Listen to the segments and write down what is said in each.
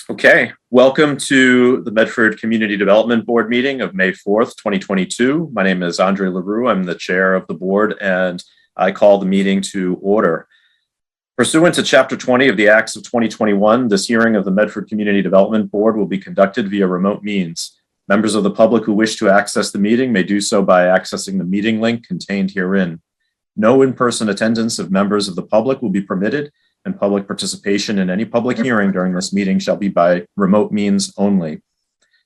Okay, welcome to the Medford Community Development Board meeting of May 4th, 2022. My name is Andre LaRue. I'm the chair of the board and I call the meeting to order. Pursuant to Chapter 20 of the Acts of 2021, this hearing of the Medford Community Development Board will be conducted via remote means. Members of the public who wish to access the meeting may do so by accessing the meeting link contained herein. No in-person attendance of members of the public will be permitted, and public participation in any public hearing during this meeting shall be by remote means only.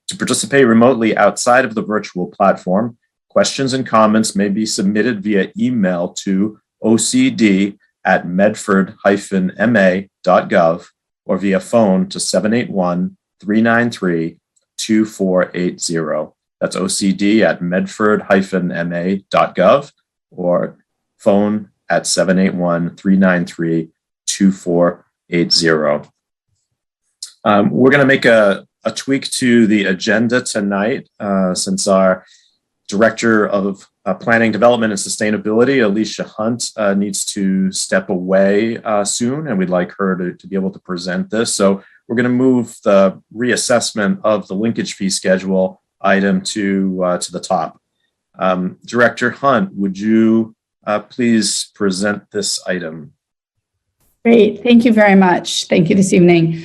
To participate remotely outside of the virtual platform, questions and comments may be submitted via email to ocd@medford-ma.gov or via phone to 781-393-2480. That's ocd@medford-ma.gov or phone at 781-393-2480. We're going to make a tweak to the agenda tonight since our Director of Planning, Development, and Sustainability, Alicia Hunt, needs to step away soon, and we'd like her to be able to present this. So we're going to move the reassessment of the linkage fee schedule item to the top. Director Hunt, would you please present this item? Great. Thank you very much. Thank you this evening.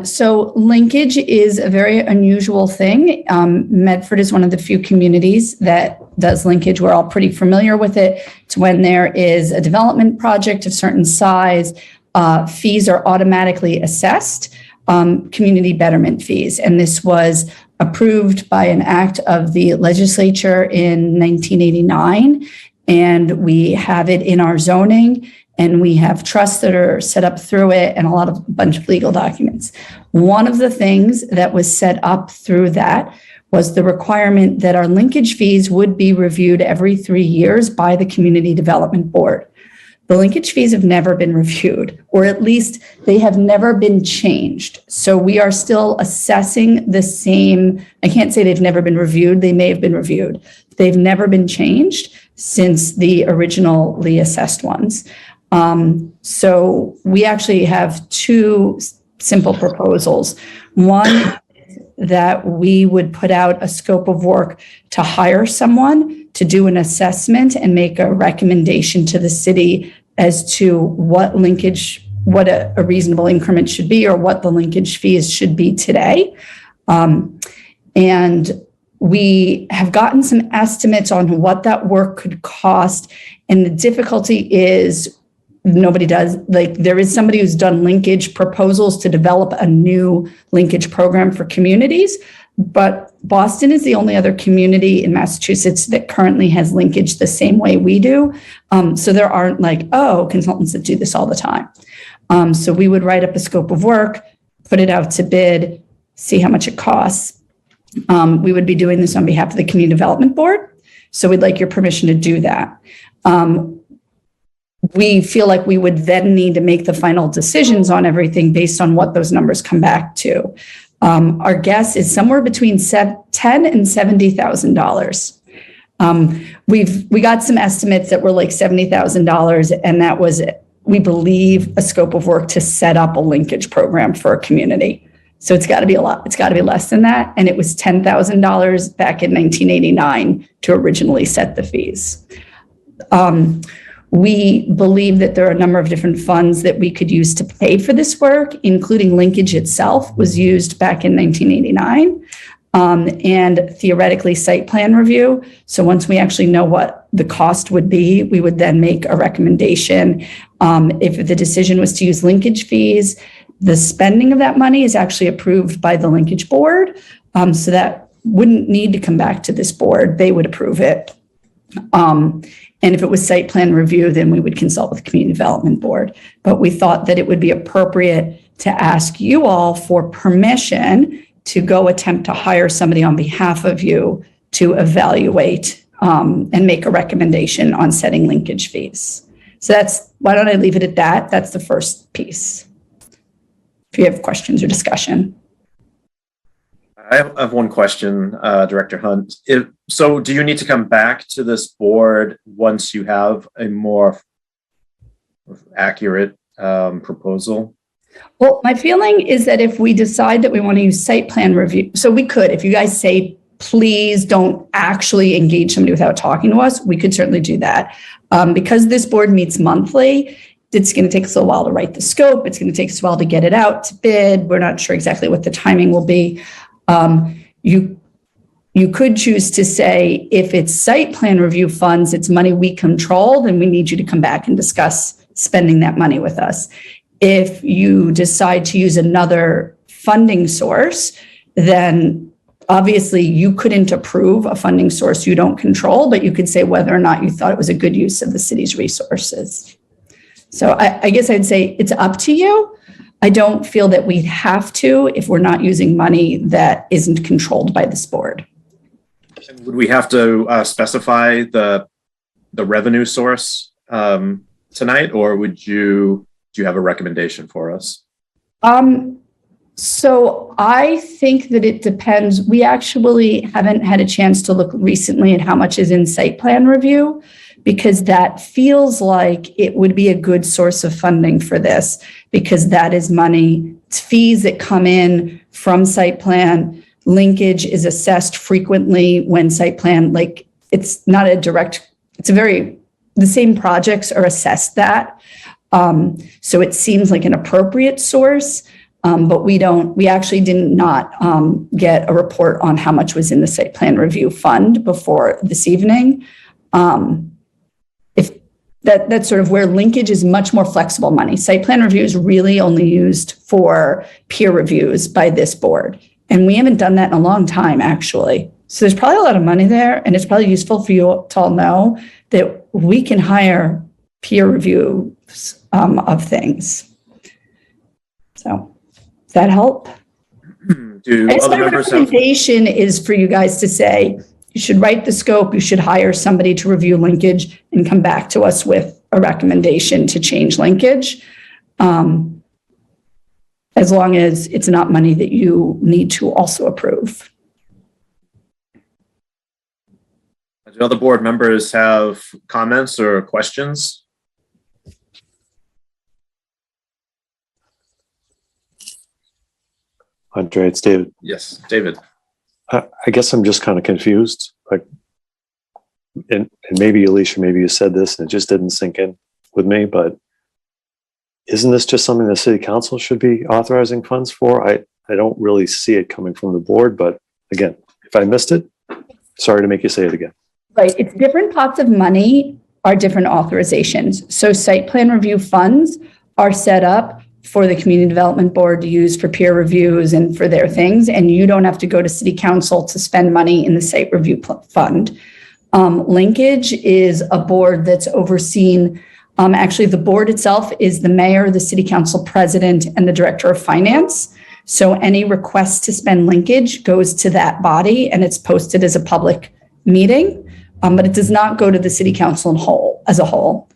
So linkage is a very unusual thing. Medford is one of the few communities that does linkage. We're all pretty familiar with it. It's when there is a development project of certain size, fees are automatically assessed, community betterment fees. And this was approved by an act of the legislature in 1989. And we have it in our zoning. And we have trusts that are set up through it and a bunch of legal documents. One of the things that was set up through that was the requirement that our linkage fees would be reviewed every 3 years by the Community Development Board. The linkage fees have never been reviewed, or at least they have never been changed. So we are still assessing the same. I can't say they've never been reviewed. They may have been reviewed. They've never been changed since the originally assessed ones. So we actually have two simple proposals. One, that we would put out a scope of work to hire someone to do an assessment and make a recommendation to the city as to what a reasonable increment should be or what the linkage fees should be today. And we have gotten some estimates on what that work could cost. And the difficulty is nobody does, there is somebody who's done linkage proposals to develop a new linkage program for communities, but Boston is the only other community in Massachusetts that currently has linkage the same way we do. So there aren't consultants that do this all the time. So we would write up a scope of work, put it out to bid, see how much it costs. We would be doing this on behalf of the Community Development Board. So we'd like your permission to do that. We feel like we would then need to make the final decisions on everything based on what those numbers come back to. Our guess is somewhere between $10,000 and $70,000. We got some estimates that were like $70,000, and that was, we believe, a scope of work to set up a linkage program for a community. So it's got to be a lot. It's got to be less than that. And it was $10,000 back in 1989 to originally set the fees. We believe that there are a number of different funds that we could use to pay for this work, including linkage itself was used back in 1989, and theoretically site plan review. So once we actually know what the cost would be, we would then make a recommendation. If the decision was to use linkage fees, the spending of that money is actually approved by the linkage board. So that wouldn't need to come back to this board. They would approve it. And if it was site plan review, then we would consult with the Community Development Board. But we thought that it would be appropriate to ask you all for permission to go attempt to hire somebody on behalf of you to evaluate and make a recommendation on setting linkage fees. So why don't I leave it at that? That's the first piece. If you have questions or discussion. I have one question, Director Hunt. So do you need to come back to this board once you have a more accurate proposal? Well, my feeling is that if we decide that we want to use site plan review, so we could, if you guys say, please don't actually engage somebody without talking to us, we could certainly do that. Because this board meets monthly, it's going to take us a while to write the scope. It's going to take us a while to get it out to bid. We're not sure exactly what the timing will be. You could choose to say, if it's site plan review funds, it's money we control, then we need you to come back and discuss spending that money with us. If you decide to use another funding source, then obviously you couldn't approve a funding source you don't control, but you could say whether or not you thought it was a good use of the city's resources. So I guess I'd say it's up to you. I don't feel that we'd have to if we're not using money that isn't controlled by this board. Would we have to specify the revenue source tonight, or do you have a recommendation for us? So I think that it depends. We actually haven't had a chance to look recently at how much is in site plan review, because that feels like it would be a good source of funding for this, because that is money, it's fees that come in from site plan. Linkage is assessed frequently when site plan, like it's not a direct, the same projects are assessed that. So it seems like an appropriate source, but we actually did not get a report on how much was in the site plan review fund before this evening. If that's sort of where linkage is much more flexible money. Site plan review is really only used for peer reviews by this board. And we haven't done that in a long time, actually. So there's probably a lot of money there, and it's probably useful for you to all know that we can hire peer reviews of things. So does that help? Do other members have? Recommendation is for you guys to say, you should write the scope, you should hire somebody to review linkage and come back to us with a recommendation to change linkage. As long as it's not money that you need to also approve. Do other board members have comments or questions? Andre, it's David. Yes, David. I guess I'm just kind of confused. Like, and maybe Alicia, maybe you said this and it just didn't sink in with me, but isn't this just something the city council should be authorizing funds for? I don't really see it coming from the board, but again, if I missed it, sorry to make you say it again. Right, it's different pots of money are different authorizations. So site plan review funds are set up for the community development board to use for peer reviews and for their things. And you don't have to go to city council to spend money in the site review fund. Linkage is a board that's overseen. Actually, the board itself is the mayor, the city council president, and the director of finance. So any request to spend linkage goes to that body, and it's posted as a public meeting, but it does not go to the city council as a whole.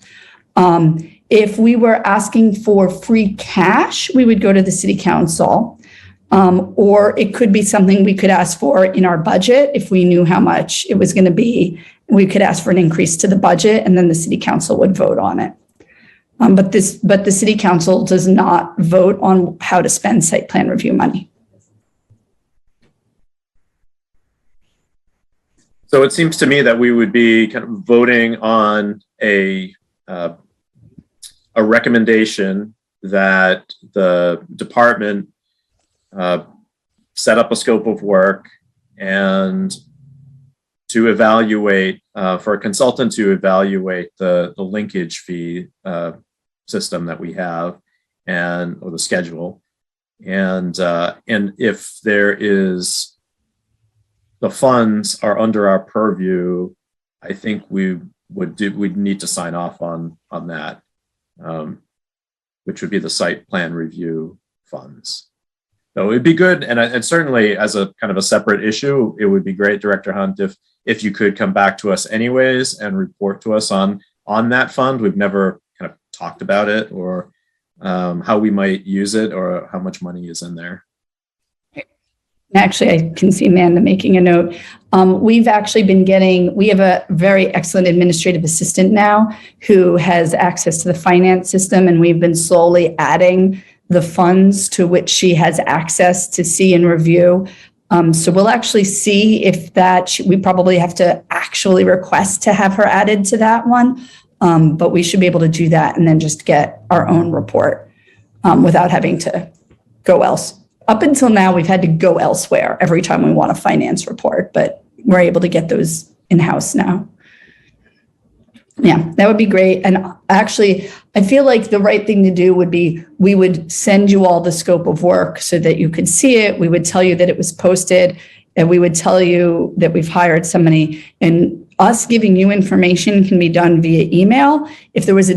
If we were asking for free cash, we would go to the city council, or it could be something we could ask for in our budget. If we knew how much it was going to be, we could ask for an increase to the budget, and then the city council would vote on it. But the city council does not vote on how to spend site plan review money. So it seems to me that we would be kind of voting on a recommendation that the department set up a scope of work and to evaluate, for a consultant to evaluate the linkage fee system that we have or the schedule. And if there is, the funds are under our purview, I think we'd need to sign off on that, which would be the site plan review funds. So it'd be good, and certainly as a kind of a separate issue, it would be great, Director Hunt, if you could come back to us anyways and report to us on that fund. We've never kind of talked about it, or how we might use it, or how much money is in there. Actually, I can see Amanda making a note. We've actually been we have a very excellent administrative assistant now who has access to the finance system, and we've been slowly adding the funds to which she has access to see and review. So we'll actually see if we probably have to actually request to have her added to that one. But we should be able to do that and then just get our own report without having to go else. Up until now, we've had to go elsewhere every time we want a finance report, but we're able to get those in-house now. Yeah, that would be great. And actually, I feel like the right thing to do would be, we would send you all the scope of work so that you could see it. We would tell you that it was posted, and we would tell you that we've hired somebody. And us giving you information can be done via email. If there was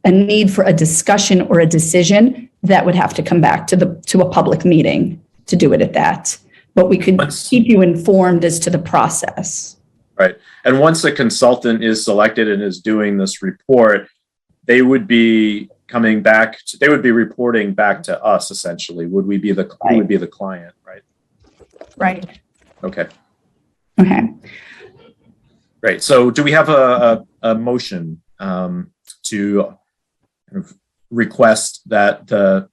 a need for a discussion or a decision, that would have to come back to a public meeting to do it at that. But we could keep you informed as to the process. Right. And once a consultant is selected and is doing this report, they would be coming back, they would be reporting back to us, essentially. Would we be who would be the client, right? Right. Okay. Okay. Great. So do we have a motion to request that the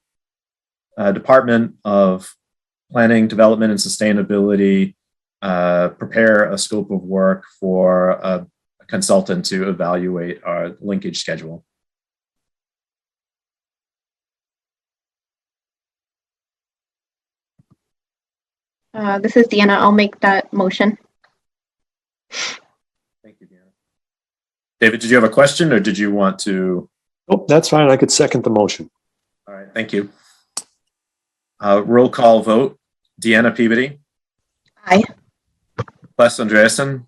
Department of Planning, Development, and Sustainability prepare a scope of work for a consultant to evaluate our linkage schedule? This is Deanna. I'll make that motion. Thank you, Deanna. David, did you have a question, or did you want to? Oh, that's fine. I could second the motion. All right, thank you. Roll call vote. Deanna Peabody. Aye. Les Andreasen.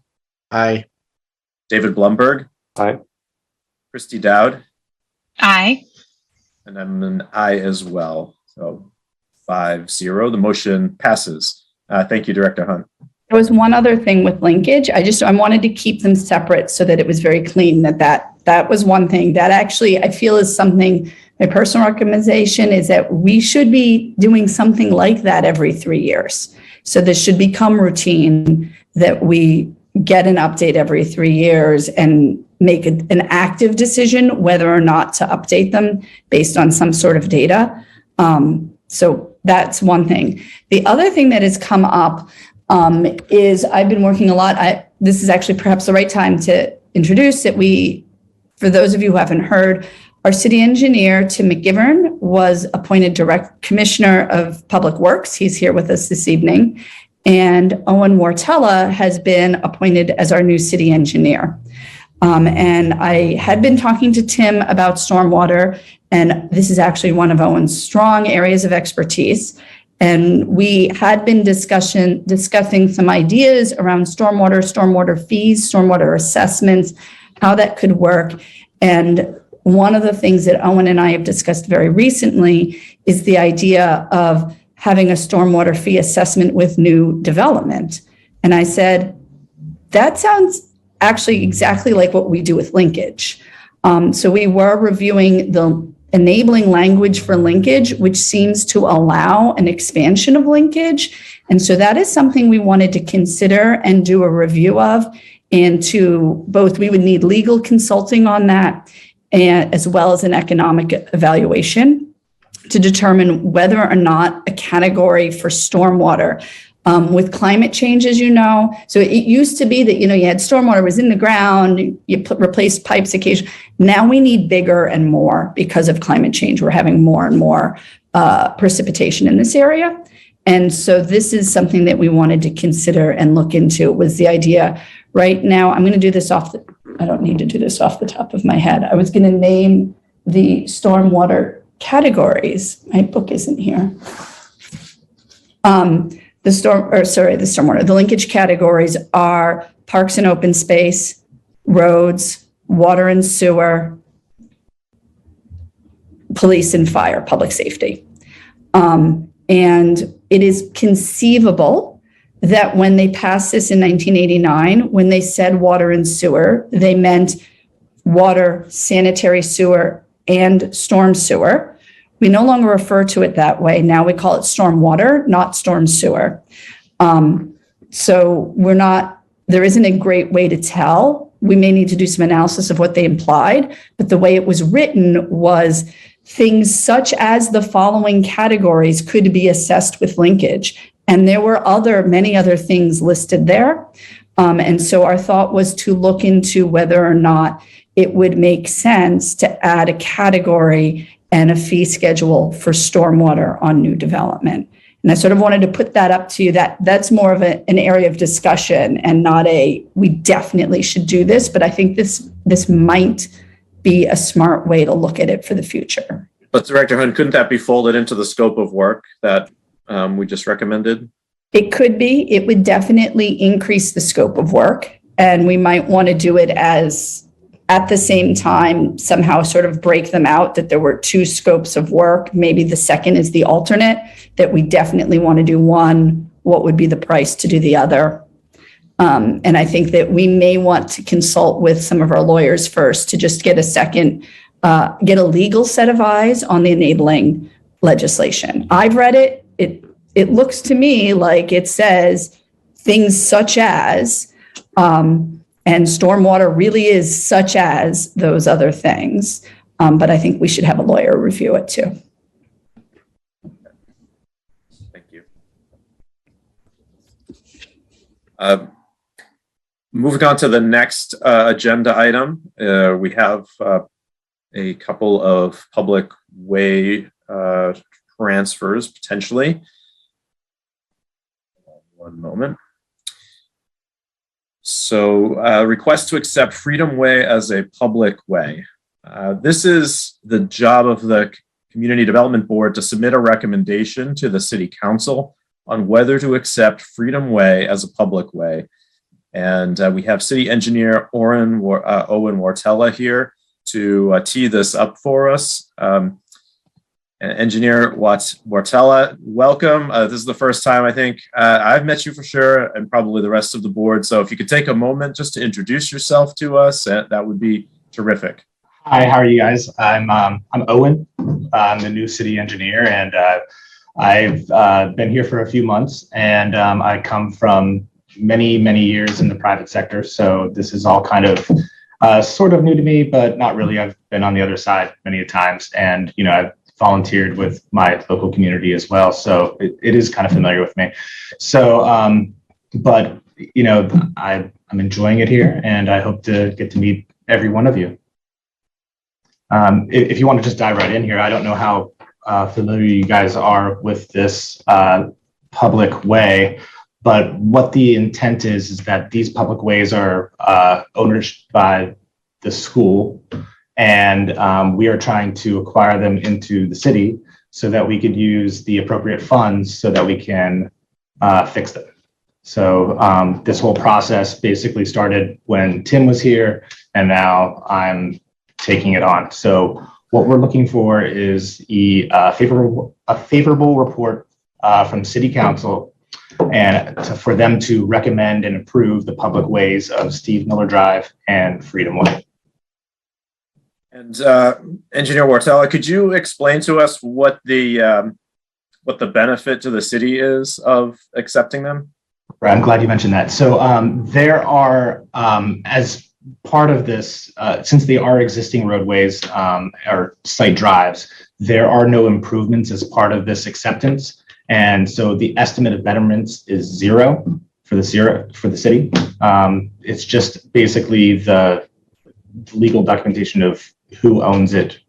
Aye. David Blumberg. Aye. Christy Dowd. Aye. And I'm an aye as well. So 5-0. The motion passes. Thank you, Director Hunt. There was one other thing with linkage. I wanted to keep them separate so that it was very clean. That was one thing that actually I feel is something. My personal recommendation is that we should be doing something like that every 3 years. So this should become routine, that we get an update every 3 years and make an active decision whether or not to update them based on some sort of data. So that's one thing. The other thing that has come up is I've been working a lot. This is actually perhaps the right time to introduce that for those of you who haven't heard, our city engineer, Tim McGivern, was appointed direct commissioner of public works. He's here with us this evening. And Owen Wartella has been appointed as our new city engineer. And I had been talking to Tim about stormwater, and this is actually one of Owen's strong areas of expertise. And we had been discussing some ideas around stormwater fees, stormwater assessments, how that could work. And one of the things that Owen and I have discussed very recently is the idea of having a stormwater fee assessment with new development. And I said, that sounds actually exactly like what we do with linkage. So we were reviewing the enabling language for linkage, which seems to allow an expansion of linkage. And so that is something we wanted to consider and do a review of. And we would need legal consulting on that, and as well as an economic evaluation to determine whether or not a category for stormwater with climate change, as you know. So it used to be that, you had stormwater was in the ground, you replaced pipes occasionally. Now we need bigger and more because of climate change. We're having more and more precipitation in this area. And so this is something that we wanted to consider and look into. Was the idea right now, I'm going to do this I don't need to do this off the top of my head. I was going to name the stormwater categories. My book isn't here. The linkage categories are parks and open space, roads, water and sewer, police and fire, public safety. And it is conceivable that when they passed this in 1989, when they said water and sewer, they meant water, sanitary sewer, and storm sewer. We no longer refer to it that way. Now we call it storm water, not storm sewer. So there isn't a great way to tell. We may need to do some analysis of what they implied, but the way it was written was things such as the following categories could be assessed with linkage. And there were many other things listed there. And so our thought was to look into whether or not it would make sense to add a category and a fee schedule for stormwater on new development. And I sort of wanted to put that up to you. That's more of an area of discussion and not we definitely should do this, but I think this might be a smart way to look at it for the future. But Director Hunt, couldn't that be folded into the scope of work that we just recommended? It could be. It would definitely increase the scope of work, and we might want to do it as at the same time, somehow sort of break them out, that there were two scopes of work. Maybe the second is the alternate, that we definitely want to do one, what would be the price to do the other? And I think that we may want to consult with some of our lawyers first to just get get a legal set of eyes on the enabling legislation. I've read it. It looks to me like it says things such as, and stormwater really is such as those other things. But I think we should have a lawyer review it too. Thank you. Moving on to the next agenda item, we have a couple of public way transfers potentially. One moment. So request to accept Freedom Way as a public way. This is the job of the Community Development Board to submit a recommendation to the City Council on whether to accept Freedom Way as a public way. And we have City Engineer Owen Wartella here to tee this up for us. Engineer Wartella, welcome. This is the first time I think I've met you for sure, and probably the rest of the board. So if you could take a moment just to introduce yourself to us, that would be terrific. Hi, how are you guys? I'm Owen. I'm the new city engineer, and I've been here for a few months, and I come from many years in the private sector. So this is all kind of sort of new to me, but not really. I've been on the other side many times, and I've volunteered with my local community as well. So it is kind of familiar with me. So, but I'm enjoying it here, and I hope to get to meet every one of you. If you want to just dive right in here, I don't know how familiar you guys are with this public way, but what the intent is that these public ways are owned by the school, and we are trying to acquire them into the city so that we could use the appropriate funds so that we can fix them. So this whole process basically started when Tim was here, and now I'm taking it on. So what we're looking for is a favorable report from City Council, and for them to recommend and approve the public ways of Steve Miller Drive and Freedom Way. And Engineer Wartella, could you explain to us what the benefit to the city is of accepting them? Right, I'm glad you mentioned that. So there are, as part of this, since they are existing roadways or site drives, there are no improvements as part of this acceptance. And so the estimate of betterments is zero for the city. It's just basically the legal documentation of who owns it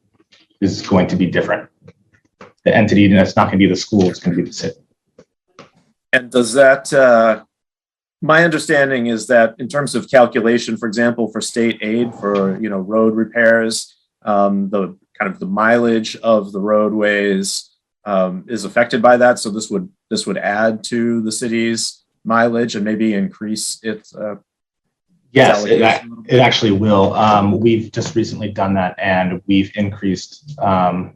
is going to be different. The entity, and it's not going to be the school, it's going to be the city. And does that, my understanding is that in terms of calculation, for example, for state aid for, road repairs, the kind of the mileage of the roadways is affected by that. So this would add to the city's mileage and maybe increase its yes, it actually will. We've just recently done that, and we've increased, I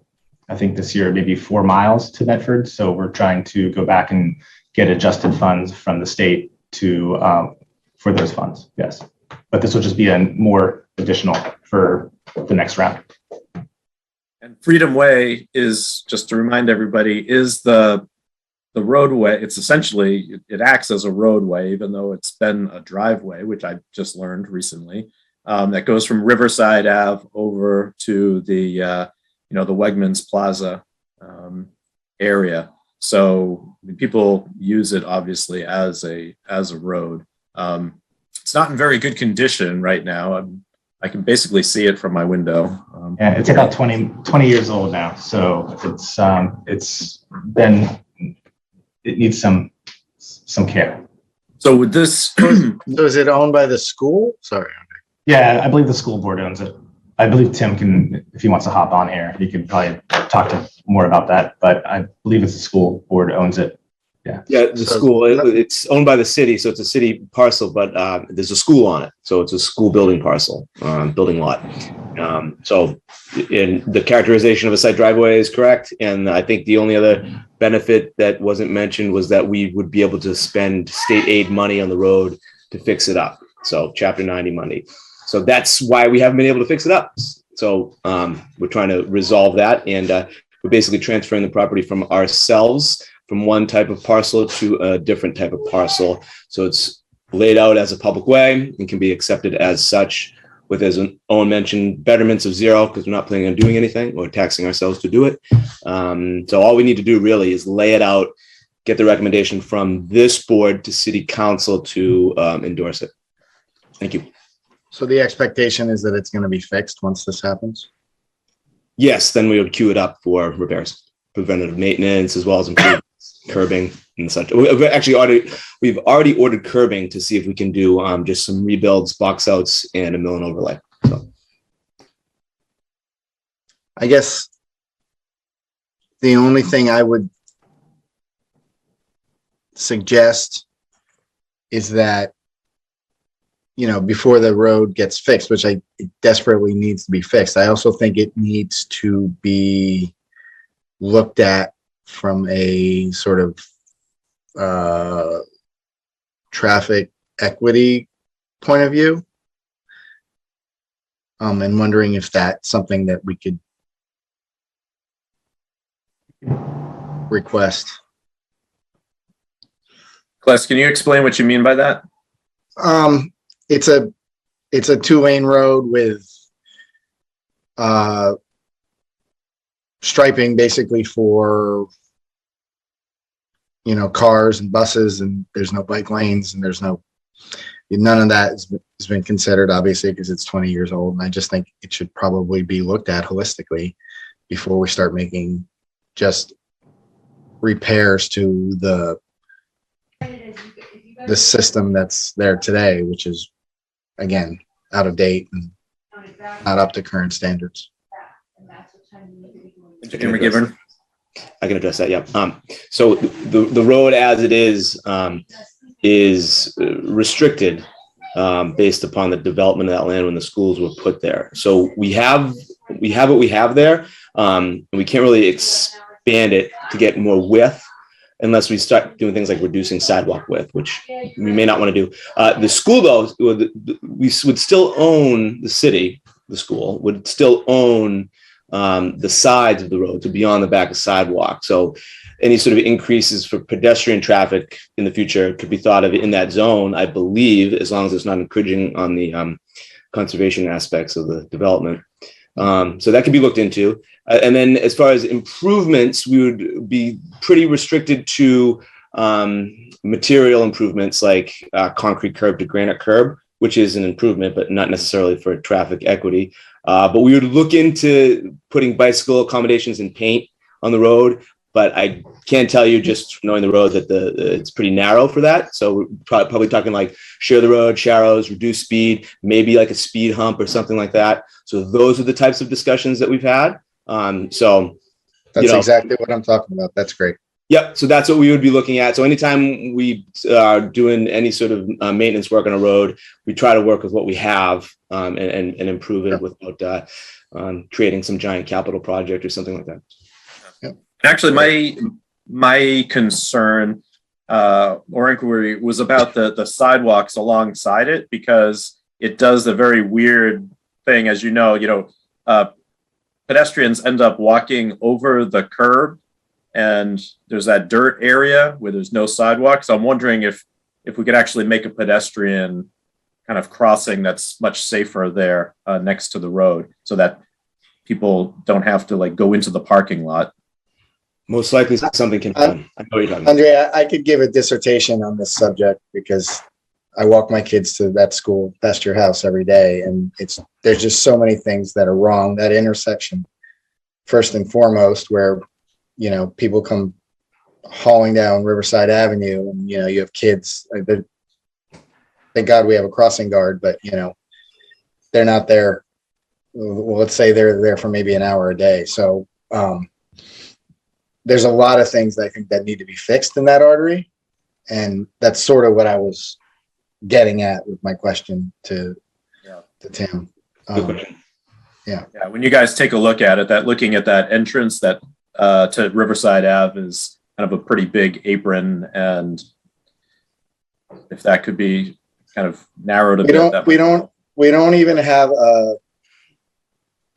think this year, maybe 4 miles to Medford. So we're trying to go back and get adjusted funds from the state to for those funds. Yes, but this will just be a more additional for the next round. And Freedom Way is, just to remind everybody, is the roadway. It's essentially, it acts as a roadway, even though it's been a driveway, which I just learned recently, that goes from Riverside Ave over to the the Wegmans Plaza area. So people use it obviously as a road. It's not in very good condition right now. I can basically see it from my window. Yeah, it's about 20 years old now. So it needs some care. So with this, So is it owned by the school? Sorry. Yeah, I believe the school board owns it. I believe Tim can, if he wants to hop on here, he could probably talk to more about that, but I believe it's the school board owns it. Yeah, the So- school, it's owned by the city, so it's a city parcel, but there's a school on it. So it's a school building parcel, building lot. So in the characterization of a site driveway is correct. And I think the only other benefit that wasn't mentioned was that we would be able to spend state aid money on the road to fix it up. So Chapter 90 money. So that's why we haven't been able to fix it up. So we're trying to resolve that. And we're basically transferring the property from ourselves from one type of parcel to a different type of parcel. So it's laid out as a public way and can be accepted as such with, as Owen mentioned, betterments of zero because we're not planning on doing anything or taxing ourselves to do it. So all we need to do really is lay it out, get the recommendation from this board to city council to endorse it. Thank you. So the expectation is that it's going to be fixed once this happens? Yes, then we would queue it up for repairs, preventative maintenance, as well as improvements, curbing and such. We've already ordered curbing to see if we can do just some rebuilds, box outs, and a mill and overlay. So I guess the only thing I would suggest is that, before the road gets fixed, which it desperately needs to be fixed, I also think it needs to be looked at from a sort of traffic equity point of view. And wondering if that's something that we could request. Class, can you explain what you mean by that? It's a 2-lane road with striping basically for cars and buses, and there's no bike lanes, and none of that has been considered, obviously, because it's 20 years old. And I just think it should probably be looked at holistically before we start making just repairs to the system that's there today, which is, again, out of date and not up to current standards. Mr. McGivern? I can address that. Yeah. So the road as it is restricted based upon the development of that land when the schools were put there. So we have what we have there, and we can't really expand it to get more width unless we start doing things like reducing sidewalk width, which we may not want to do. The school, though, we would still own the city. The school would still own the sides of the road to beyond the back of sidewalk. So any sort of increases for pedestrian traffic in the future could be thought of in that zone, I believe, as long as it's not infringing on the conservation aspects of the development. So that can be looked into. And then as far as improvements, we would be pretty restricted to material improvements like concrete curb to granite curb, which is an improvement, but not necessarily for traffic equity. But we would look into putting bicycle accommodations and paint on the road. But I can tell you, just knowing the road, that it's pretty narrow for that. So we're probably talking like share the road, shallows, reduce speed, maybe like a speed hump or something like that. So those are the types of discussions that we've had. So That's exactly what I'm talking about. That's great. Yep. So that's what we would be looking at. So anytime we are doing any sort of maintenance work on a road, we try to work with what we have and improve it without creating some giant capital project or something like that. Actually, my concern or inquiry was about the sidewalks alongside it, because it does a very weird thing, as you know, pedestrians end up walking over the curb, and there's that dirt area where there's no sidewalk. So I'm wondering if we could actually make a pedestrian kind of crossing that's much safer there next to the road, so that people don't have to like go into the parking lot. Most likely something can happen. I know what you're talking about. Andrea, I could give a dissertation on this subject because I walk my kids to that school past your house every day, and there's just so many things that are wrong. That intersection, first and foremost, where people come hauling down Riverside Avenue, and you have kids. Thank God we have a crossing guard, but they're not there. Well, let's say they're there for maybe an hour a day. So there's a lot of things I think that need to be fixed in that artery, and that's sort of what I was getting at with my question to Tim. Good question. Yeah, when you guys take a look at it, looking at that entrance that to Riverside Ave is kind of a pretty big apron, and if that could be kind of narrowed a bit. We don't even have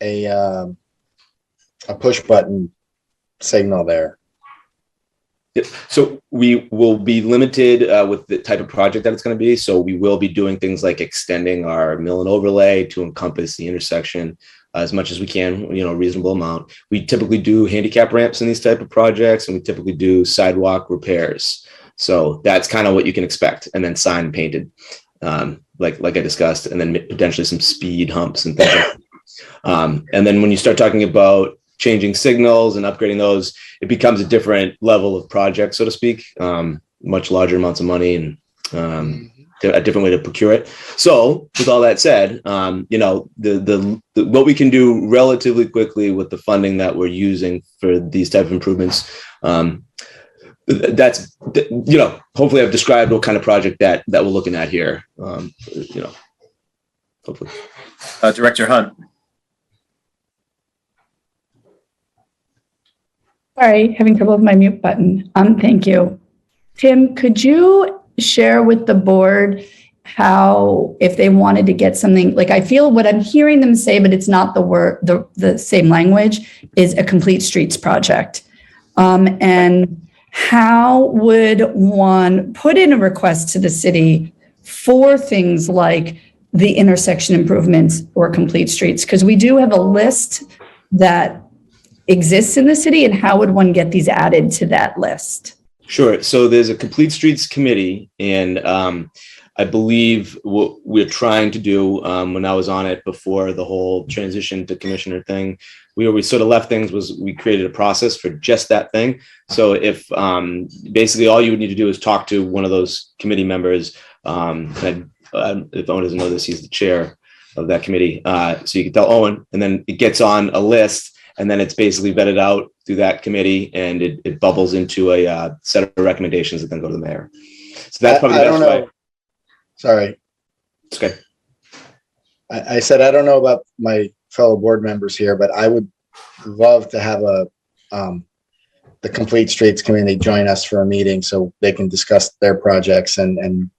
a push button signal there. So we will be limited with the type of project that it's going to be. So we will be doing things like extending our mill and overlay to encompass the intersection as much as we can, a reasonable amount. We typically do handicap ramps in these type of projects, and we typically do sidewalk repairs. So that's kind of what you can expect, and then sign painted, like I discussed, and then potentially some speed humps and things like that. And then when you start talking about changing signals and upgrading those, it becomes a different level of project, so to speak, much larger amounts of money and a different way to procure it. So with all that said, what we can do relatively quickly with the funding that we're using for these type of improvements, that's, hopefully I've described what kind of project that we're looking at here, hopefully. Director Hunt. Sorry, having trouble with my mute button. Thank you. Tim, could you share with the board how, if they wanted to get something, like I feel what I'm hearing them say, but it's not the same language, is a complete streets project. And how would one put in a request to the city for things like the intersection improvements or complete streets? Because we do have a list that exists in the city, and how would one get these added to that list? Sure. So there's a complete streets committee, and I believe what we're trying to do, when I was on it before the whole transition to commissioner thing, we sort of left things was we created a process for just that thing. So if basically all you would need to do is talk to one of those committee members, if Owen doesn't know this, he's the chair of that committee. So you can tell Owen, and then it gets on a list, and then it's basically vetted out through that committee, and it bubbles into a set of recommendations that then go to the mayor. So that's probably the best way. Sorry. It's okay. I said, I don't know about my fellow board members here, but I would love to have the Complete Streets Committee join us for a meeting so they can discuss their projects and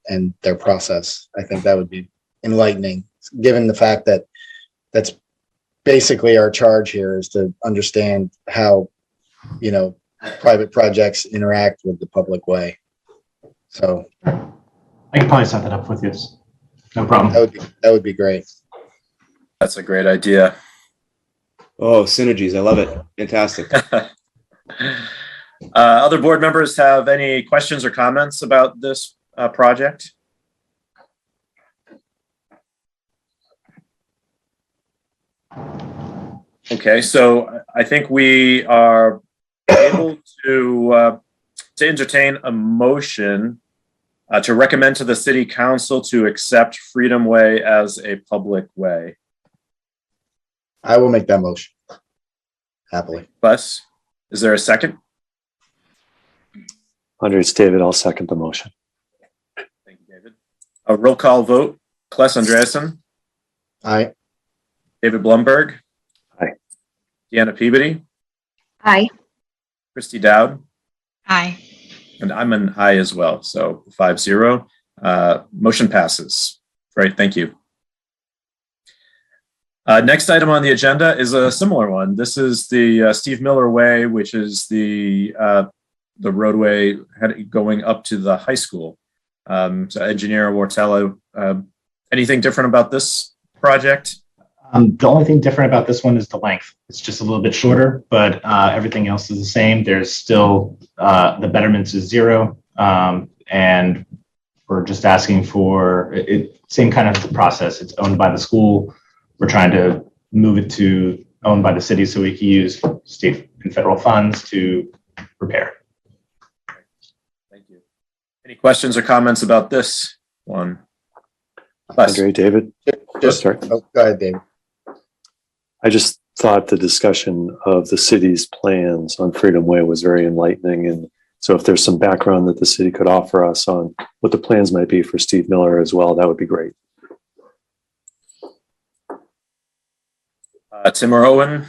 their process. I think that would be enlightening, given the fact that that's basically our charge here, is to understand how, private projects interact with the public way. So I can probably set that up with you. No problem. that would be great. That's a great idea. Oh, synergies. I love it. Fantastic. Other board members have any questions or comments about this project? Okay, so I think we are able to entertain a motion to recommend to the city council to accept Freedom Way as a public way. I will make that motion. Happily. Bus, is there a second? Andre, it's David. I'll second the motion. Thank you, David. A roll call vote. Kless Andreasen, Aye. David Blumberg. Aye. Deanna Peabody, Aye. Christy Dowd, Aye. and I'm an aye as well. So 5-0. Motion passes. Great, thank you. Next item on the agenda is a similar one. This is the Steve Miller Way, which is the roadway going up to the high school. So Engineer Wartella, anything different about this project? The only thing different about this one is the length. It's just a little bit shorter, but everything else is the same. There's still the betterments is 0, and we're just asking for same kind of process. It's owned by the school. We're trying to move it to owned by the city so we can use state and federal funds to repair. Thank you. Any questions or comments about this one? Les? Andre, David? Just, sorry. oh, go ahead, David. I just thought the discussion of the city's plans on Freedom Way was very enlightening. And so if there's some background that the city could offer us on what the plans might be for Steve Miller as well, that would be great. Tim or Owen,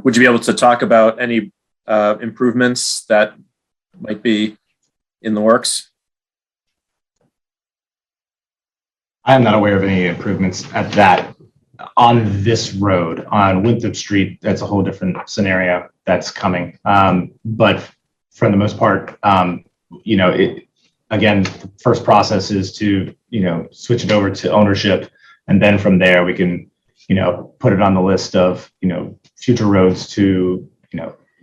would you be able to talk about any improvements that might be in the works? I am not aware of any improvements on this road. On Winthrop Street, that's a whole different scenario that's coming. But for the most part, again, the first process is to, switch it over to ownership. And then from there, we can, put it on the list of, future roads to,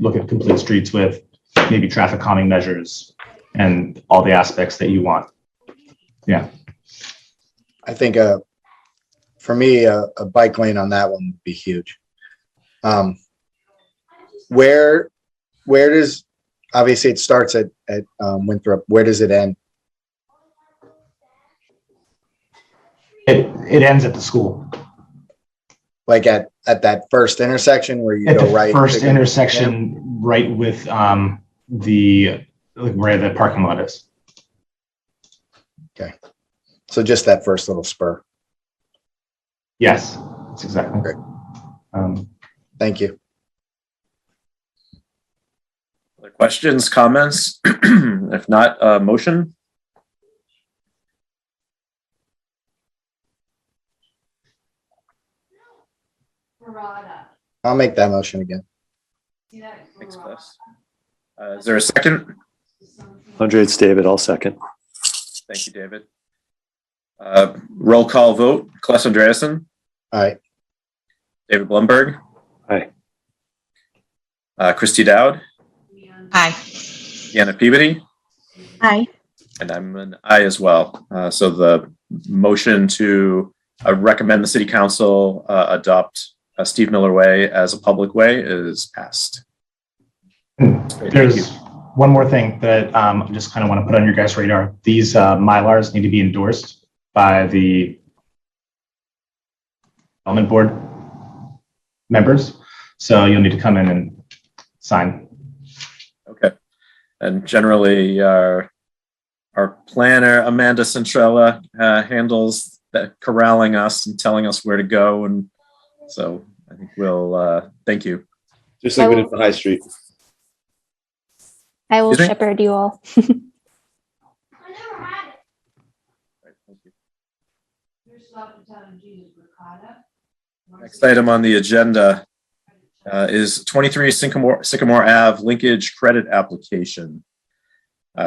look at complete streets with maybe traffic calming measures and all the aspects that you want. Yeah. I think for me, a bike lane on that one would be huge. Where does, obviously it starts at Winthrop, where does it end? It ends at the school. Like at that first intersection where you At go the right? first to go- intersection, right with where the parking lot is. So just that first little spur. Yes, that's exactly. Great. Um, Thank you. Other questions, comments? If not, motion? I'll make that motion again. Thanks, Chris. Is there a second? Andre, it's David. I'll second. Thank you, David. Roll call vote. Kless Andreasen, All right. David Blumberg. Aye. Christy Dowd, Aye. Deanna Peabody, Aye. and I'm an aye as well. So the motion to recommend the city council adopt Steve Miller Way as a public way is passed. There's one more thing that I just kind of want to put on your guys' radar. These Mylars need to be endorsed by the development board members. So you'll need to come in and sign. Okay. And generally, our planner, Amanda Centrella, handles that corralling us and telling us where to go. And so I think we'll, thank you. Just like we did for High Street. I will Excuse me? shepherd you all. Next item on the agenda is 23 Sycamore Ave linkage credit application.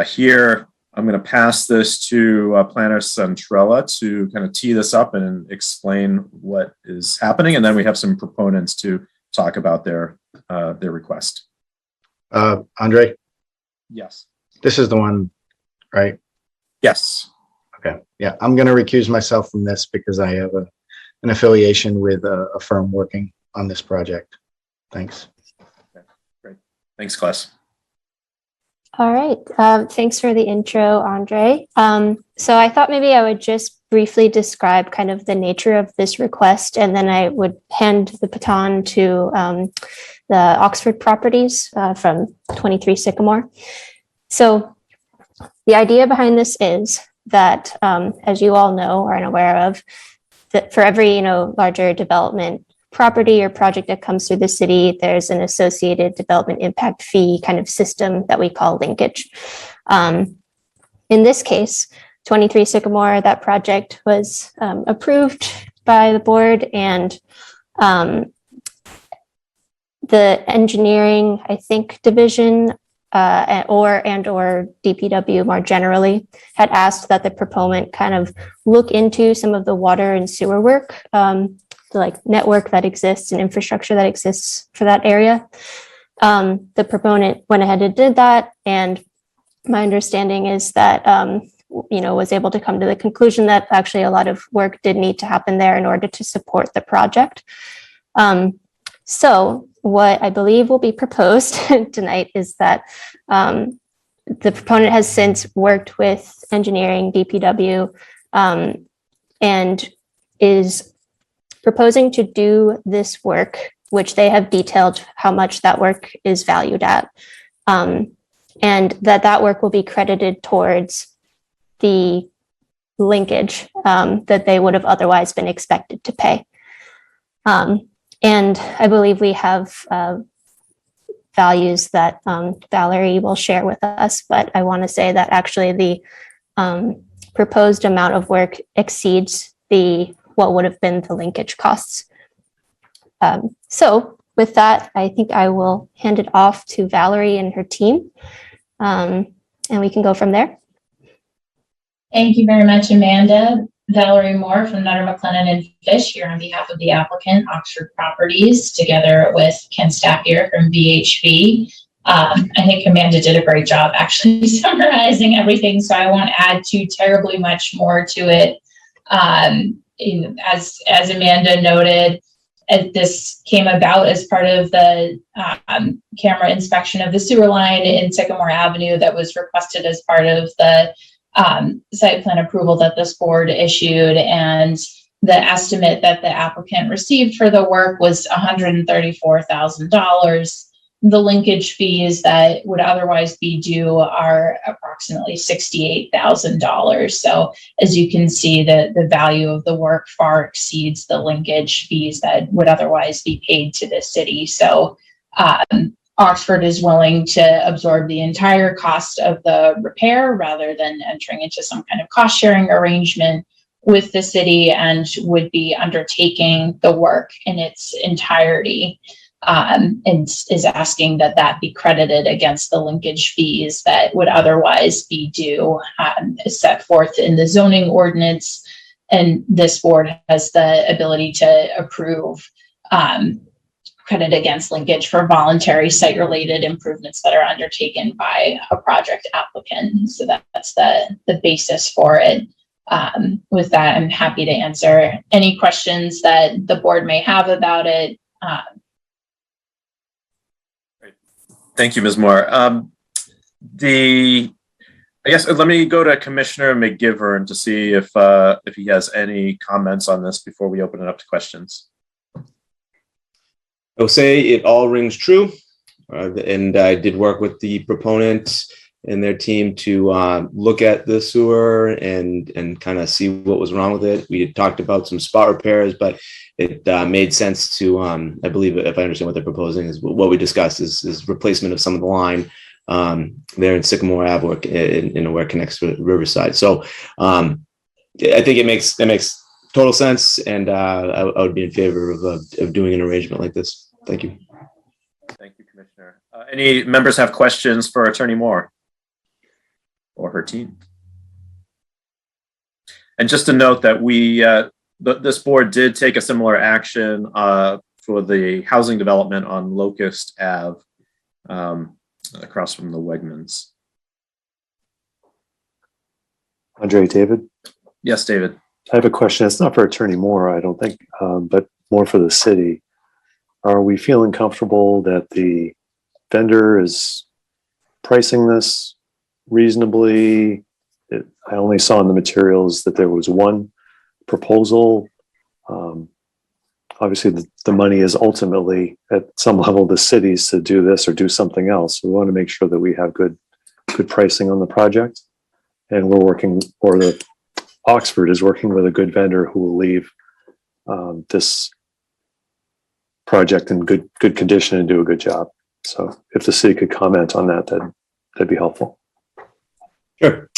Here, I'm going to pass this to Planner Centrella to kind of tee this up and explain what is happening. And then we have some proponents to talk about their request. Andre, Yes. this is the one, right? Yes. Okay. Yeah, I'm going to recuse myself from this because I have an affiliation with a firm working on this project. Thanks. Thanks, Kless. All right. Thanks for the intro, Andre. So I thought maybe I would just briefly describe kind of the nature of this request, and then I would hand the baton to the Oxford Properties from 23 Sycamore. So the idea behind this is that, as you all know or are aware of, that for every larger development property or project that comes through the city, there's an associated development impact fee kind of system that we call linkage. In this case, 23 Sycamore, that project was approved by the board, and the engineering, I think, division or DPW more generally had asked that the proponent kind of look into some of the water and sewer work like network that exists and infrastructure that exists for that area. The proponent went ahead and did that, and my understanding is that was able to come to the conclusion that actually a lot of work did need to happen there in order to support the project. So what I believe will be proposed tonight is that the proponent has since worked with engineering, DPW, and is proposing to do this work, which they have detailed how much that work is valued at, and that work will be credited towards the linkage that they would have otherwise been expected to pay. And I believe we have values that Valerie will share with us, but I want to say that actually the proposed amount of work exceeds what would have been the linkage costs. So with that, I think I will hand it off to Valerie and her team, and we can go from there. Thank you very much, Amanda. Valerie Moore from Nutter, McLennan and Fish here on behalf of the applicant, Oxford Properties, together with Ken Stappier from VHB. I think Amanda did a great job actually summarizing everything, so I won't add too terribly much more to it. As Amanda noted, this came about as part of the camera inspection of the sewer line in Sycamore Avenue that was requested as part of the site plan approval that this board issued, and the estimate that the applicant received for the work was $134,000. The linkage fees that would otherwise be due are approximately $68,000. So as you can see, the value of the work far exceeds the linkage fees that would otherwise be paid to the city. So Oxford is willing to absorb the entire cost of the repair rather than entering into some kind of cost sharing arrangement with the city, and would be undertaking the work in its entirety, and is asking that be credited against the linkage fees that would otherwise be due, set forth in the zoning ordinance. And this board has the ability to approve credit against linkage for voluntary site-related improvements that are undertaken by a project applicant. So that's the basis for it. With that, I'm happy to answer any questions that the board may have about it. Thank you, Ms. Moore. I guess let me go to Commissioner McGivern to see if he has any comments on this before we open it up to questions. I will say it all rings true, and I did work with the proponents and their team to look at the sewer and kind of see what was wrong with it. We had talked about some spot repairs, but it made sense to, I believe, if I understand what they're proposing, is what we discussed is replacement of some of the line there in Sycamore Ave, in where it connects to Riverside. So I think it makes total sense, and I would be in favor of doing an arrangement like this. Thank you. Thank you, Commissioner. Any members have questions for Attorney Moore or her team? And just to note that this board did take a similar action for the housing development on Locust Ave, across from the Wegmans. Andre, David? Yes, David. I have a question. It's not for Attorney Moore, I don't think, but more for the city. Are we feeling comfortable that the vendor is pricing this reasonably? I only saw in the materials that there was one proposal. Obviously, the money is ultimately at some level the city's to do this or do something else. We want to make sure that we have good pricing on the project, and we're working, or the Oxford is working with a good vendor who will leave this project in good condition and do a good job. So if the city could comment on that, that'd be helpful. Sure.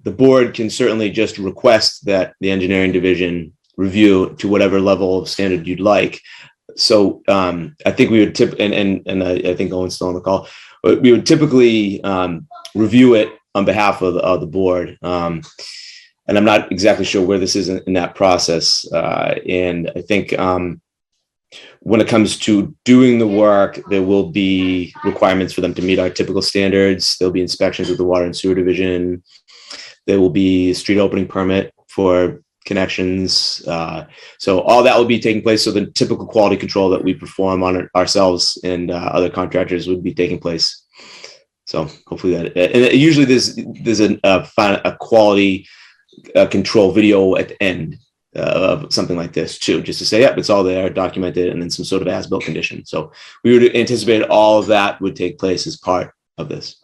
The board can certainly just request that the engineering division review to whatever level of standard you'd like. So I think we would and I think Owen's still on the call. We would typically review it on behalf of the board. and I'm not exactly sure where this is in that process. And I think when it comes to doing the work, there will be requirements for them to meet our typical standards. There'll be inspections with the Water and Sewer Division. There will be a street opening permit for connections. So all that will be taking place. So the typical quality control that we perform on ourselves and other contractors would be taking place. So hopefully that, and usually there's a quality control video at the end of something like this too, just to say, yep, it's all there, documented, and then some sort of as-built condition. So we would anticipate all of that would take place as part of this.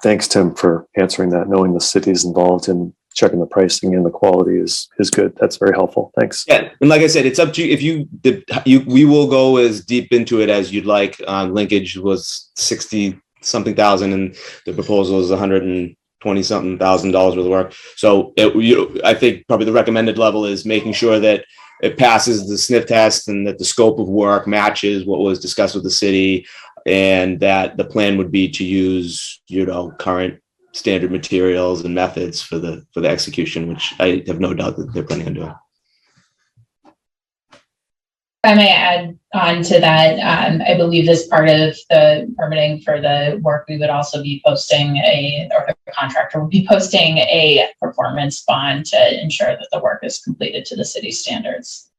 Thanks, Tim, for answering that. Knowing the city is involved in checking the pricing and the quality is good. That's very helpful. Thanks. Yeah, and like I said, it's up to you. We will go as deep into it as you'd like. Linkage was 60-something thousand, and the proposal is $120-something thousand worth of work. So I think probably the recommended level is making sure that it passes the sniff test and that the scope of work matches what was discussed with the city, and that the plan would be to use, current standard materials and methods for the execution, which I have no doubt that they're planning on doing. If I may add on to that, I believe as part of the permitting for the work, we would also be posting or the contractor would be posting a performance bond to ensure that the work is completed to the city standards.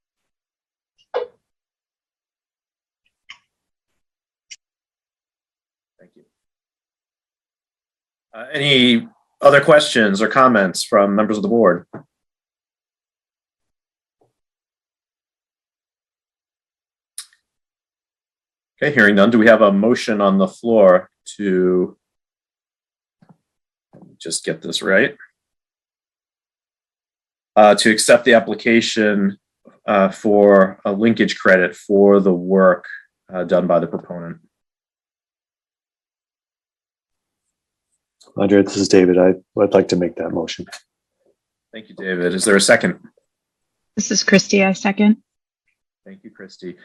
Thank you. Any other questions or comments from members of the board? Okay, hearing none, do we have a motion on the floor to just get this right? To accept the application for a linkage credit for the work done by the proponent. Andrea, this is David. I'd like to make that motion. Thank you, David. Is there a second? This is Christy. I second. Thank you, Christy.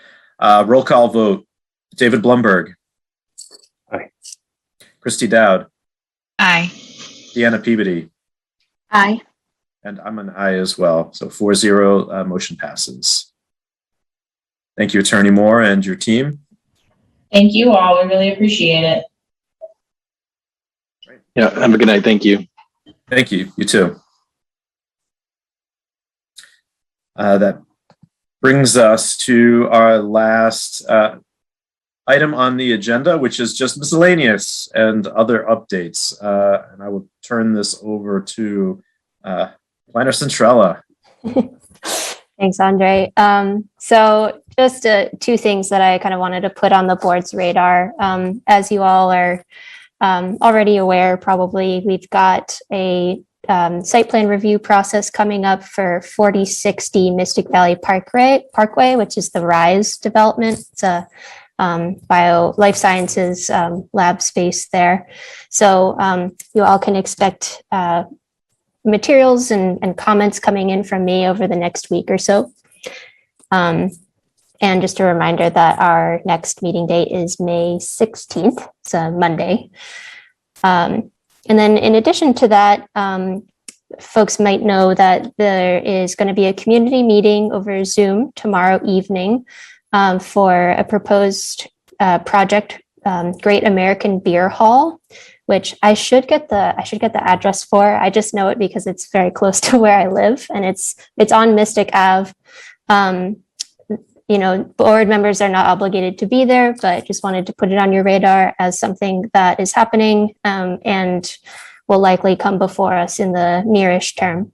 Roll call vote. David Blumberg. Aye. Christy Dowd. Aye. Deanna Peabody. Aye. And I'm an aye as well. So 4-0, motion passes. Thank you, Attorney Moore and your team. Thank you all. We really appreciate it. Yeah, have a good night. Thank you. Thank you. You too. That brings us to our last item on the agenda, which is just miscellaneous and other updates. And I will turn this over to Planner Centrella. Thanks, Andre. So just two things that I kind of wanted to put on the board's radar. As you all are already aware, probably, we've got a site plan review process coming up for 4060 Mystic Valley Parkway, which is the RISE development. It's a life sciences lab space there. So you all can expect materials and comments coming in from me over the next week or so. And just a reminder that our next meeting date is May 16th. It's a Monday. And then in addition to that, folks might know that there is going to be a community meeting over Zoom tomorrow evening for a proposed project, Great American Beer Hall, which I should get the address for. I just know it because it's very close to where I live, and it's on Mystic Ave. Board members are not obligated to be there, but just wanted to put it on your radar as something that is happening and will likely come before us in the nearish term.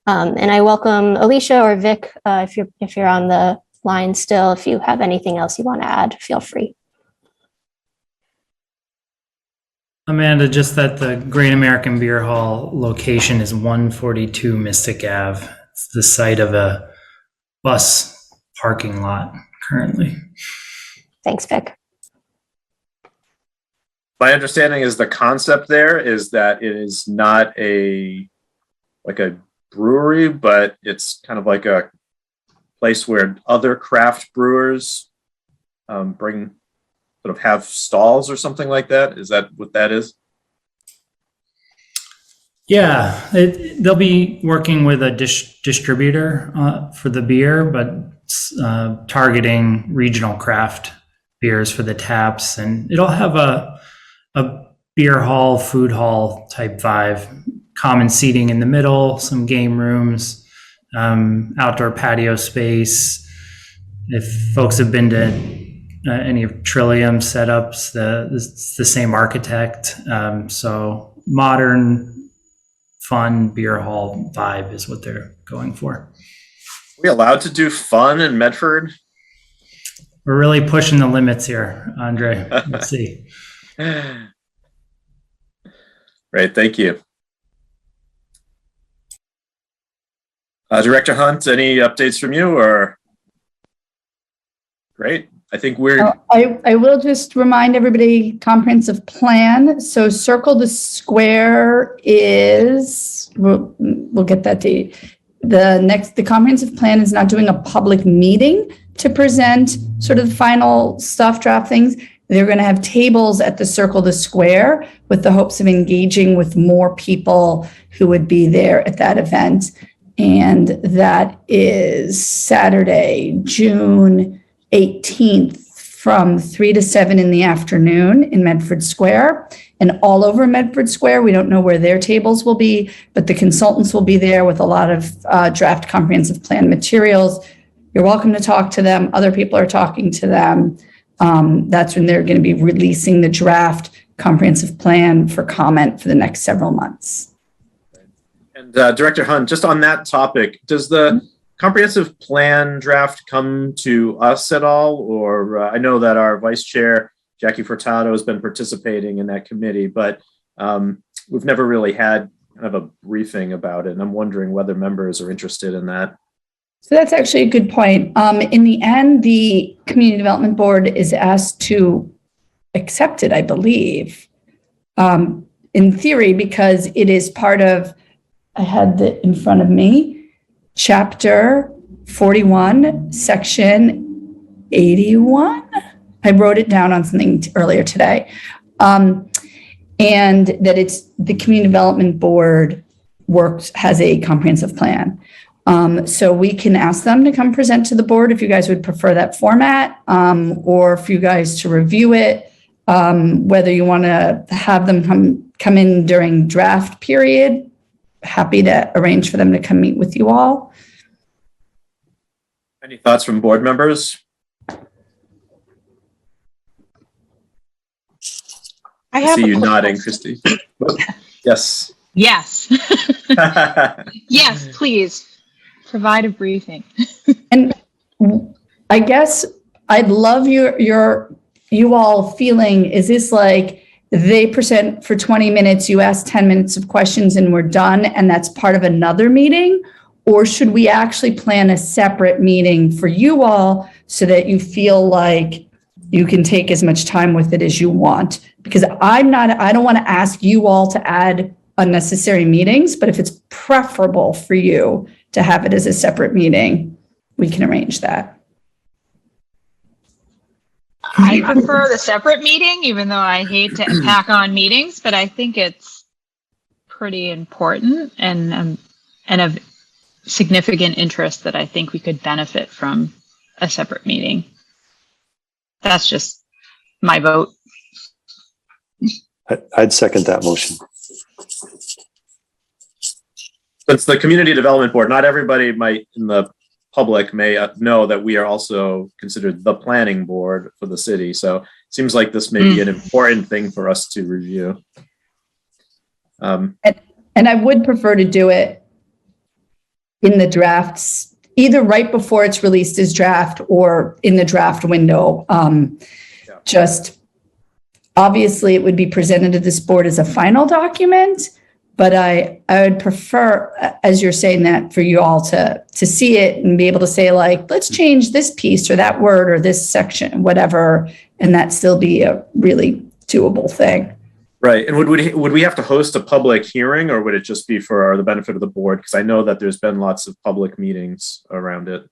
And I welcome Alicia or Vic if you're on the line still. If you have anything else you want to add, feel free. Amanda, just that the Great American Beer Hall location is 142 Mystic Ave. It's the site of a bus parking lot currently. Thanks, Vic. My understanding is the concept there is that it is not a brewery, but it's kind of like a place where other craft brewers have stalls or something like that. Is that what that is? Yeah, they'll be working with a distributor for the beer, but targeting regional craft beers for the taps, and it'll have a beer hall, food hall type vibe. Common seating in the middle, some game rooms, outdoor patio space. If folks have been to any of Trillium setups, it's the same architect. So modern, fun beer hall vibe is what they're going for. Are we allowed to do fun in Medford? We're really pushing the limits here, Andre. Let's see. Great, thank you. Director Hunt, any updates from you or? Great, I think we're. I will just remind everybody, comprehensive plan. So Circle the Square is, we'll get that date. The comprehensive plan is not doing a public meeting to present sort of the final stuff, draft things. They're going to have tables at the Circle the Square with the hopes of engaging with more people who would be there at that event. And that is Saturday, June 18th from 3 to 7 in the afternoon in Medford Square and all over Medford Square. We don't know where their tables will be, but the consultants will be there with a lot of draft comprehensive plan materials. You're welcome to talk to them. Other people are talking to them. That's when they're going to be releasing the draft comprehensive plan for comment for the next several months. And Director Hunt, just on that topic, does the comprehensive plan draft come to us at all? Or I know that our Vice Chair, Jackie Furtado, has been participating in that committee, but we've never really had kind of a briefing about it. And I'm wondering whether members are interested in that. So that's actually a good point. In the end, the Community Development Board is asked to accept it, I believe, in theory, because it is part of, I had it in front of me, Chapter 41, Section 81. I wrote it down on something earlier today. And that it's the Community Development Board has a comprehensive plan. So we can ask them to come present to the board if you guys would prefer that format, or for you guys to review it, whether you want to have them come in during draft period. Happy to arrange for them to come meet with you all. Any thoughts from board members? I see you nodding, Christy. Yes. Yes. Yes, please provide a briefing. And I guess I'd love you all feeling, is this like they present for 20 minutes, you ask 10 minutes of questions and we're done, and that's part of another meeting? Or should we actually plan a separate meeting for you all so that you feel like you can take as much time with it as you want? Because I don't want to ask you all to add unnecessary meetings, but if it's preferable for you to have it as a separate meeting, we can arrange that. I prefer the separate meeting, even though I hate to pack on meetings, but I think it's pretty important and of significant interest that I think we could benefit from a separate meeting. That's just my vote. I'd second that motion. Since the Community Development Board, not everybody might in the public may know that we are also considered the planning board for the city. So it seems like this may be an important thing for us to review. And I would prefer to do it in the drafts, either right before it's released as draft or in the draft window. Just obviously it would be presented to this board as a final document, but I would prefer, as you're saying that, for you all to see it and be able to say, like, let's change this piece or that word or this section, whatever, and that still be a really doable thing. Right. And would we have to host a public hearing, or would it just be for the benefit of the board? Because I know that there's been lots of public meetings around it.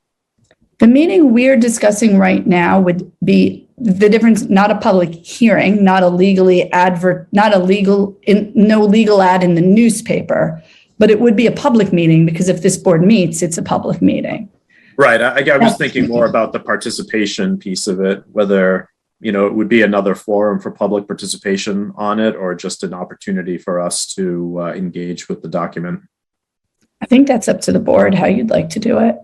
The meeting we're discussing right now would be the difference, not a public hearing, not a legally not a legal, no legal ad in the newspaper, but it would be a public meeting because if this board meets, it's a public meeting. Right. I was thinking more about the participation piece of it, whether, it would be another forum for public participation on it or just an opportunity for us to engage with the document. I think that's up to the board, how you'd like to do it.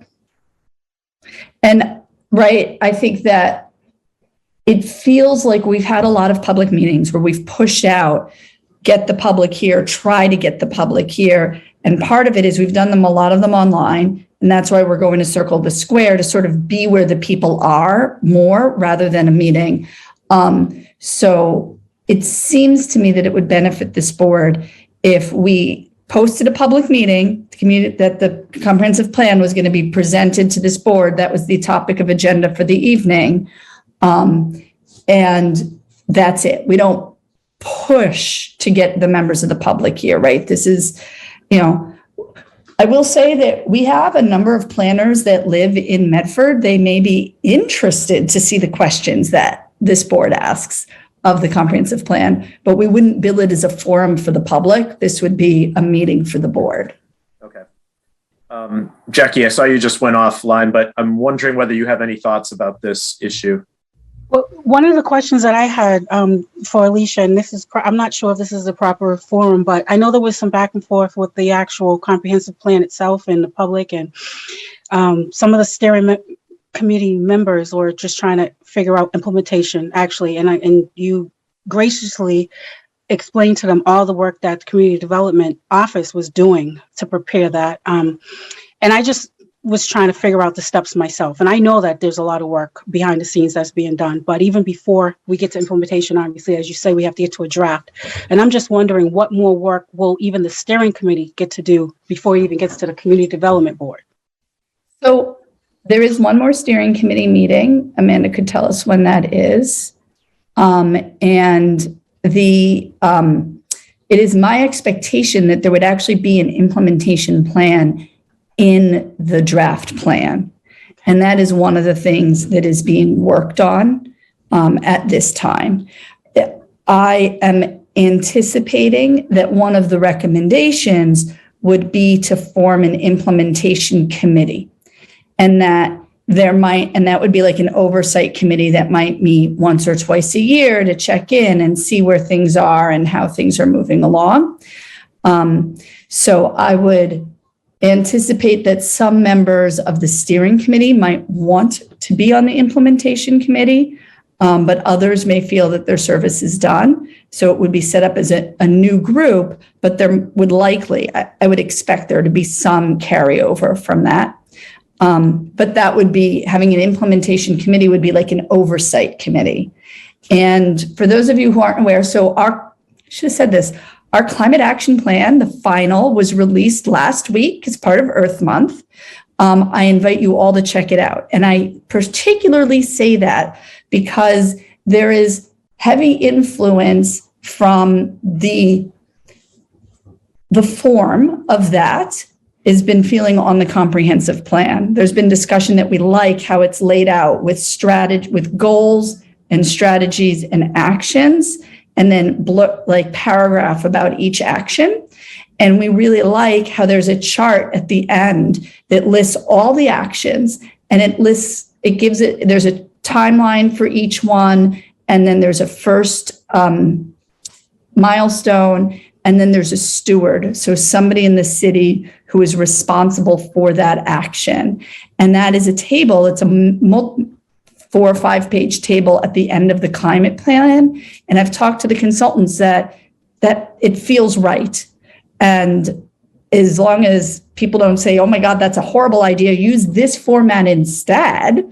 And right, I think that it feels like we've had a lot of public meetings where we've pushed out, get the public here, try to get the public here. And part of it is we've done a lot of them online. And that's why we're going to Circle the Square to sort of be where the people are more rather than a meeting. So it seems to me that it would benefit this board if we posted a public meeting, that the comprehensive plan was going to be presented to this board. That was the topic of agenda for the evening. And that's it. We don't push to get the members of the public here, right? This is, I will say that we have a number of planners that live in Medford. They may be interested to see the questions that this board asks of the comprehensive plan, but we wouldn't bill it as a forum for the public. This would be a meeting for the board. Okay. Jackie, I saw you just went offline, but I'm wondering whether you have any thoughts about this issue. Well, one of the questions that I had for Alicia, and I'm not sure if this is the proper forum, but I know there was some back and forth with the actual comprehensive plan itself and the public, and some of the steering committee members were just trying to figure out implementation, actually, and you graciously explained to them all the work that the Community Development Office was doing to prepare that. And I just was trying to figure out the steps myself. And I know that there's a lot of work behind the scenes that's being done, but even before we get to implementation, obviously, as you say, we have to get to a draft. And I'm just wondering what more work will even the steering committee get to do before it even gets to the Community Development Board? So there is one more steering committee meeting. Amanda could tell us when that is. And it is my expectation that there would actually be an implementation plan in the draft plan. And that is one of the things that is being worked on at this time. I am anticipating that one of the recommendations would be to form an implementation committee. And that would be like an oversight committee that might meet once or twice a year to check in and see where things are and how things are moving along. So I would anticipate that some members of the steering committee might want to be on the implementation committee, but others may feel that their service is done. So it would be set up as a new group, but there would likely, I would expect there to be some carryover from that. But that would be, having an implementation committee would be like an oversight committee. And for those of you who aren't aware, I should have said this, our climate action plan, the final, was released last week as part of Earth Month. I invite you all to check it out. And I particularly say that because there is heavy influence from the form of that has been feeling on the comprehensive plan. There's been discussion that we like how it's laid out with with goals and strategies and actions, and then like paragraph about each action. And we really like how there's a chart at the end that lists all the actions, and there's a timeline for each one. And then there's a first milestone, and then there's a steward. So somebody in the city who is responsible for that action. And that is a table. It's a 4 or 5 page table at the end of the climate plan. And I've talked to the consultants that it feels right. And as long as people don't say, oh my God, that's a horrible idea, use this format instead,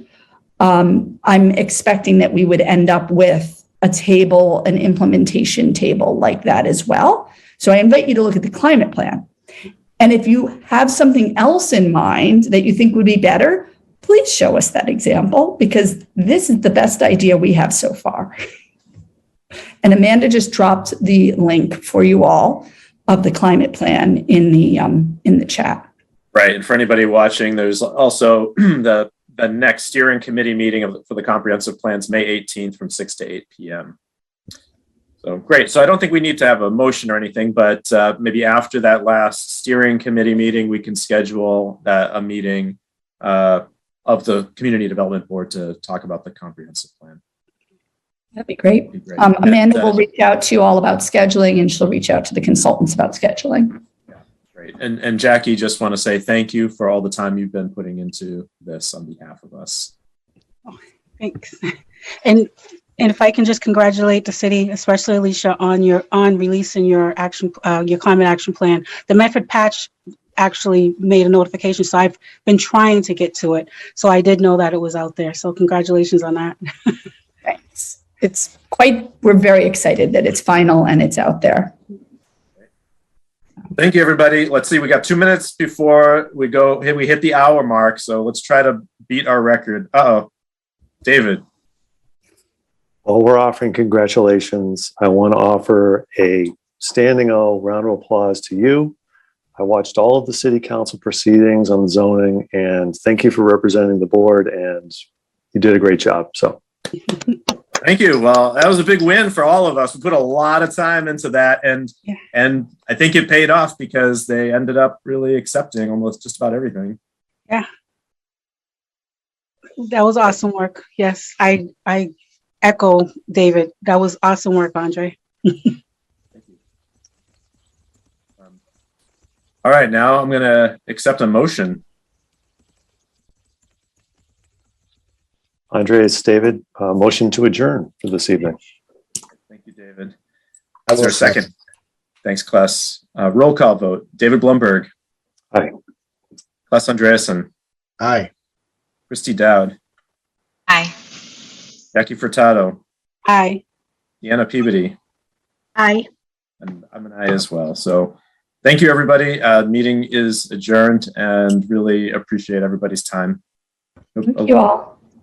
I'm expecting that we would end up with a table, an implementation table like that as well. So I invite you to look at the climate plan. And if you have something else in mind that you think would be better, please show us that example, because this is the best idea we have so far. And Amanda just dropped the link for you all of the climate plan in the chat. Right. And for anybody watching, there's also the the next steering committee meeting for the comprehensive plans, May 18th from 6 to 8 p.m. So great. So I don't think we need to have a motion or anything, but maybe after that last steering committee meeting, we can schedule a meeting of the Community Development Board to talk about the comprehensive plan. That'd be great. Be great. Amanda will reach out to you all about scheduling, and she'll reach out to the consultants about scheduling. Great. And Jackie, just want to say thank you for all the time you've been putting into this on behalf of us. Thanks. And if I can just congratulate the city, especially Alicia, on releasing your climate action plan. The Medford Patch actually made a notification, so I've been trying to get to it. So I did know that it was out there. So congratulations on that. Thanks. We're very excited that it's final and it's out there. Thank you, everybody. Let's see, we got 2 minutes before we hit the hour mark. So let's try to beat our record. David. Well, we're offering congratulations. I want to offer a standing O round of applause to you. I watched all of the city council proceedings on zoning, and thank you for representing the board, and you did a great job. So Thank you. Well, that was a big win for all of us. We put a lot of time into that, and I think it paid off because they ended up really accepting almost just about everything. Yeah. That was awesome work. Yes, I echo David. That was awesome work, Andre. Thank you. All right, now I'm going to accept a motion. Andre, it's David. Motion to adjourn for this evening. Thank you, David. Is there a second? Thanks, Kless. Roll call vote. David Blumberg. Aye. Kless Andreasen. Aye. Christy Dowd. Aye. Jackie Furtado. Aye. Deanna Peabody. Aye. And I'm an aye as well. So thank you, everybody. Meeting is adjourned, and really appreciate everybody's time. Thank you all.